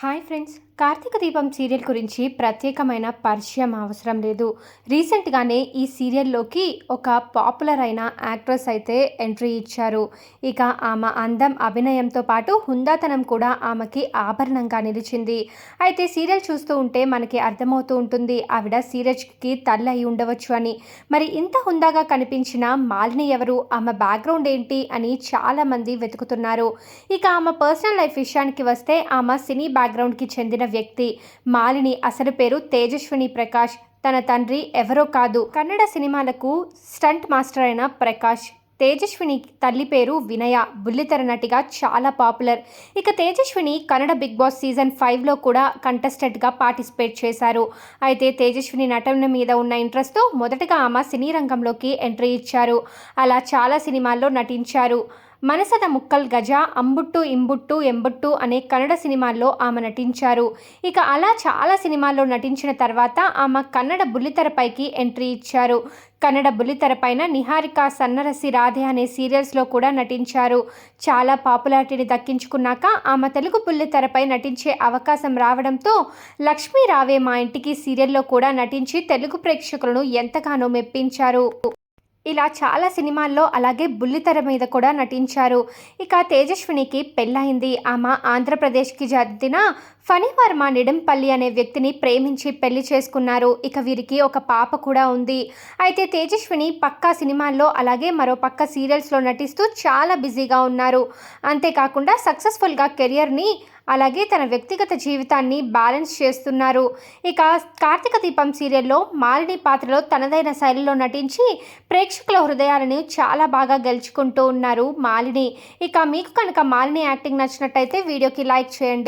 Hi friends, Karthika దీపం serial గురించి ప్రత్యేకమైన పరిచయం అవసరం లేదు. రీసెంట్గానే ఈ సీరియల్లోకి ఒక పాపులర్ అయిన యాక్ట్రెస్ అయితే ఎంట్రీ ఇచ్చారు. ఇక ఆమె అందం, అభినయంతో పాటు హుందాతనం కూడా ఆమెకి ఆభరణంగా నిలిచింది. అయితే సీరియల్ చూస్తూ ఉంటే మనకి అర్థమవుతూ ఉంటుంది ఆవిడ సీరజ్కి తల్లి అయి ఉండవచ్చు అని. మరి ఇంత హుందాగా కనిపించిన మాలిని ఎవరు, ఆమె బ్యాక్గ్రౌండ్ ఏంటి అని చాలామంది వెతుకుతున్నారు. ఇక ఆమె పర్సనల్ లైఫ్ విషయానికి వస్తే ఆమె సినీ బ్యాక్గ్రౌండ్కి చెందిన వ్యక్తి. మాలిని అసలు పేరు తేజస్విని ప్రకాష్. తన తండ్రి ఎవరో కాదు, కన్నడ సినిమాలకు స్టంట్ మాస్టర్ అయిన ప్రకాష్. తేజస్విని తల్లి పేరు వినయ, బుల్లితెర నటిగా చాలా పాపులర్. ఇక Tejaswini Kannada Bigg Boss season 5లో కూడా కంటెస్టెంట్గా పార్టిసిపేట్ చేశారు. అయితే తేజస్విని నటన మీద ఉన్న ఇంట్రెస్ట్తో మొదటగా ఆమె సినీ రంగంలోకి ఎంట్రీ ఇచ్చారు. అలా చాలా సినిమాల్లో నటించారు. మనసద ముక్కల్ గజ, అంబుట్టు ఇంబుట్టు ఎంబుట్టు అనే కన్నడ సినిమాల్లో ఆమె నటించారు. ఇక అలా చాలా సినిమాల్లో నటించిన తర్వాత ఆమె కన్నడ బుల్లితెరపైకి ఎంట్రీ ఇచ్చారు. కన్నడ బుల్లితెరపైన నిహారిక, సన్నరసి రాధే అనే సీరియల్స్లో కూడా నటించారు. చాలా పాపులారిటీని దక్కించుకున్నాక ఆమె తెలుగు బుల్లితెరపై నటించే అవకాశం రావడంతో లక్ష్మీ రావే మా ఇంటికి సీరియల్లో కూడా నటించి తెలుగు ప్రేక్షకులను ఎంతగానో మెప్పించారు. ఇలా చాలా సినిమాల్లో అలాగే బుల్లితెర మీద కూడా నటించారు. ఇక తేజస్వినికి పెళ్ళయింది. ఆమె ఆంధ్రప్రదేశ్కి చెందిన ఫణివర్మ నిడంపల్లి అనే వ్యక్తిని ప్రేమించి పెళ్లి చేసుకున్నారు. ఇక వీరికి ఒక పాప కూడా ఉంది. అయితే తేజస్విని పక్కా సినిమాల్లో అలాగే మరో పక్క సీరియల్స్లో నటిస్తూ చాలా బిజీగా ఉన్నారు. అంతేకాకుండా సక్సెస్ఫుల్గా కెరియర్ని అలాగే తన వ్యక్తిగత జీవితాన్ని బ్యాలెన్స్ చేస్తున్నారు. ఇక కార్తీక దీపం సీరియల్లో మాలిని పాత్రలో తనదైన శైలిలో నటించి ప్రేక్షకుల హృదయాలను చాలా బాగా గెలుచుకుంటూ ఉన్నారు మాలిని. ఇక మీకు కనుక మాలిని యాక్టింగ్ నచ్చినట్టయితే వీడియోకి లైక్ చేయండి.